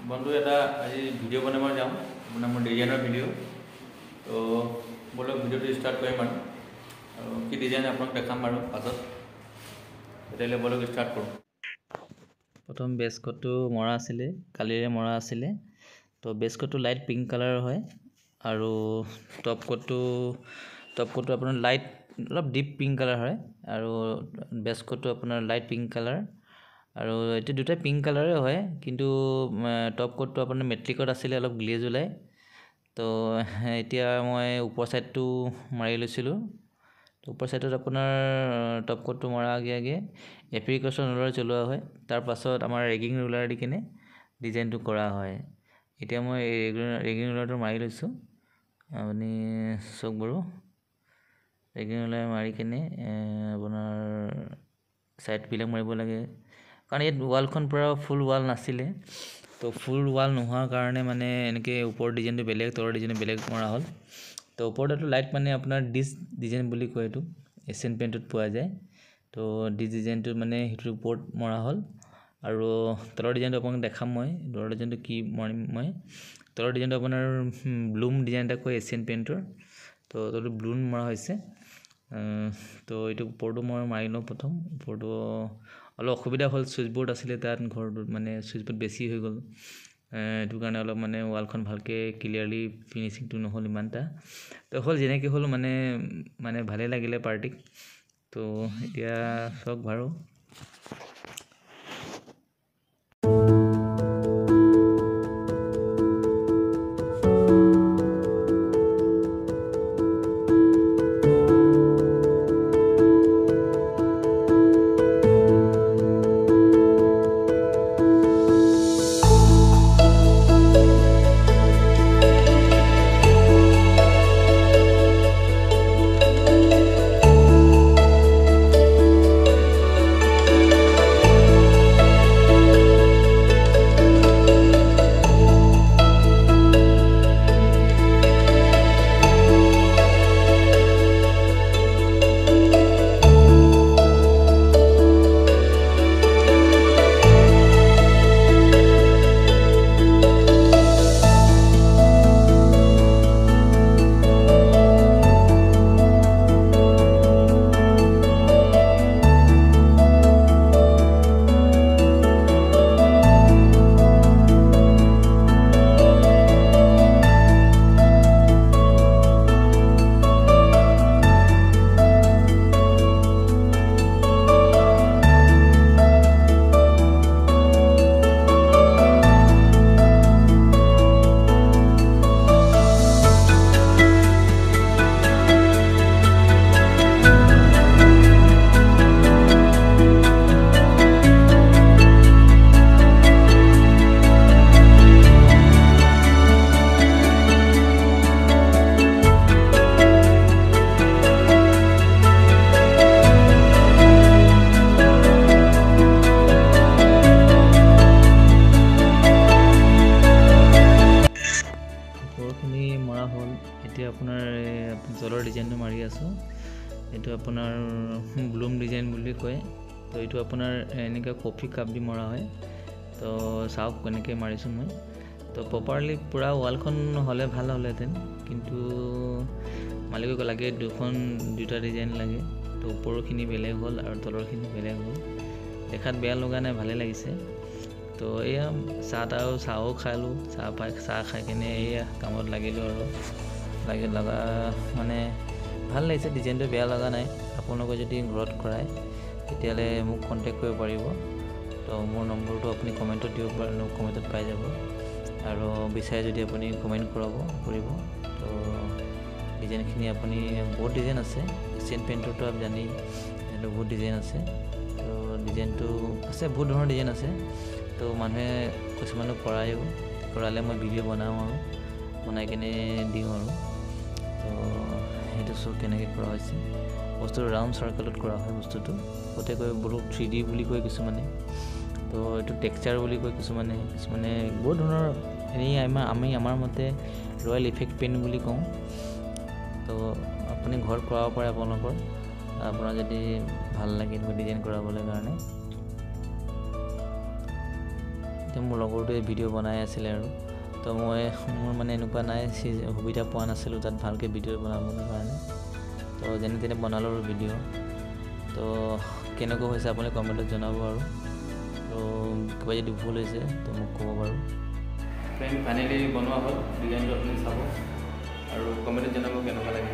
বন্ধু এটা আজি ভিডিঅ' বনাব যাওঁ মানে মোৰ ডিজাইনৰ ভিডিঅ' তো বলক ভিডিঅ'টো ষ্টাৰ্ট কৰিম আৰু কি ডিজাইন আপোনাক দেখাম আৰু পাছত তেতিয়াহ'লে বলক ষ্টাৰ্ট কৰোঁ। প্ৰথম বেছ কোটটো মৰা আছিলে, কালিৰে মৰা আছিলে। তো বেছ কোটটো লাইট পিংক কালাৰৰ হয় আৰু টপ কোটটো আপোনাৰ লাইট অলপ ডিপ পিংক কালাৰ হয় আৰু বেছ কোটটো আপোনাৰ লাইট পিংক কালাৰ আৰু এইটো দুটা পিংক কালাৰে হয়, কিন্তু টপ কোটটো আপোনাৰ মেট্ৰিকত আছিলে অলপ গ্লেজ ওলাই। তো এতিয়া মই ওপৰ সাইডটো মাৰি লৈছিলোঁ। তো ওপৰ সাইডত আপোনাৰ টপ কোটটো মৰা আগে এপ্লিকেশ্যন ৰুলাৰ চলোৱা হয়, তাৰ পাছত আমাৰ ৰেগিং ৰুলাৰ দি কিনে ডিজাইনটো কৰা হয়। এতিয়া মই ৰেগিং ৰুলাৰটো মাৰি লৈছোঁ, আপুনি চাওক বাৰু। ৰেগিং ৰুলাৰ মাৰি কিনে আপোনাৰ ছাইডবিলাক মাৰিব লাগে, কাৰণ ইয়াত ৱালখন পূৰা ফুল ৱাল নাছিলে। তো ফুল ৱাল নোহোৱাৰ কাৰণে মানে এনেকৈ ওপৰৰ ডিজাইনটো বেলেগ, তলৰ ডিজাইনটো বেলেগ মৰা হ'ল। তো ওপৰতো লাইট মানে আপোনাৰ ডিছ ডিজাইন বুলি কয়, এইটো এছিয়ান পেইণ্টত পোৱা যায়। তো ডিছ ডিজাইনটো মানে সেইটোৰ ওপৰত মৰা হ'ল আৰু তলৰ ডিজাইনটো আপোনাক দেখাম মই। তলৰ ডিজাইনটো কি মাৰিম মই, তলৰ ডিজাইনটো আপোনাৰ ব্লুম ডিজাইন এটা কয় এছিয়ান পেইণ্টৰ। তো তলটো ব্লুম মৰা হৈছে। তো এইটো ওপৰটো মই মাৰি লওঁ প্ৰথম। ওপৰটো অলপ অসুবিধা হ'ল, ছুইচ বৰ্ড আছিলে তাত ঘৰটোত, মানে ছুইচ বৰ্ড বেছি হৈ গ'ল। এইটো কাৰণে অলপ মানে ৱালখন ভালকৈ ক্লিয়াৰলি ফিনিচিংটো নহ'ল ইমানটা। তো হ'ল যেনেকৈ হ'ল মানে ভালেই লাগিলে পাৰ্টিক। তো এতিয়া চাওক বাৰু। মৰা হ'ল। এতিয়া আপোনাৰ তলৰ ডিজাইনটো মাৰি আছোঁ। এইটো আপোনাৰ ব্লুম ডিজাইন বুলি কয়। তো এইটো আপোনাৰ এনেকৈ কফি কাপ দি মৰা হয়। তো চাওক কেনেকৈ মাৰিছোঁ মই। তো প্ৰপাৰলি পূৰা ৱালখন হ'লে ভাল হ'লহেঁতেন, কিন্তু মালিকক লাগে দুটা ডিজাইন লাগে। তো ওপৰৰখিনি বেলেগ হ'ল আৰু তলৰখিনি বেলেগ হ'ল। দেখাত বেয়া লগা নাই, ভালেই লাগিছে। তো এয়া চাহো খালোঁ, চাহ খাই কিনে এয়া কামত লাগিলোঁ আৰু লগা মানে ভাল লাগিছে। ডিজাইনটো বেয়া লগা নাই। আপোনালোকে যদি ঘৰত কৰায় তেতিয়াহ'লে মোক কণ্টেক্ট কৰিব পাৰিব। তো মোৰ নম্বৰটো আপুনি কমেণ্টত দিব পাৰে, কমেণ্টত পাই যাব। আৰু বিচাৰে যদি আপুনি কমেণ্ট কৰিব। তো ডিজাইনখিনি আপুনি বহুত ডিজাইন আছে, এছিয়ান পেইণ্টৰটো আপুনি জানেই, সেইটো বহুত ডিজাইন আছে। তো ডিজাইনটো আছে, বহুত ধৰণৰ ডিজাইন আছে। তো মানুহে কিছুমানক কৰালে মই ভিডিঅ' বনাই কিনে দিওঁ আৰু। তো সেইটো চব কেনেকৈ কৰা হৈছে। বস্তুটো ৰাউণ্ড চাৰ্কেলত কৰা হয় বস্তুটো। গোটেই বহুত 3D বুলি কয় কিছুমানে, তো এইটো টেক্সচাৰ বুলি কয় কিছুমানে বহুত ধৰণৰ। এনেই আমাৰ মতে ৰয়েল ইফেক্ট পেইণ্ট বুলি কওঁ। তো আপুনি ঘৰত কৰাব পাৰে আপোনাৰ যদি ভাল লাগে ডিজাইন কৰাবলৈ কাৰণে। মোৰ লগৰটোৱে ভিডিঅ' বনাই আছিলে আৰু তো মোৰ মানে এনেকুৱা নাই সুবিধা পোৱা নাছিলোঁ তাত ভালকৈ ভিডিঅ' বনাবলৈ কাৰণে তো যেনে তেনে বনালোঁ আৰু ভিডিঅ' তো কেনেকুৱা হৈছে আপুনি কমেণ্টত জনাব আৰু তো কিবা যদি ভুল হৈছে তো মোক ক'ব বাৰু ফাইনেলি বনোৱা হ'ল ডিজাইনটো আপুনি চাব আৰু কমেণ্টত জনাব কেনেকুৱা লাগে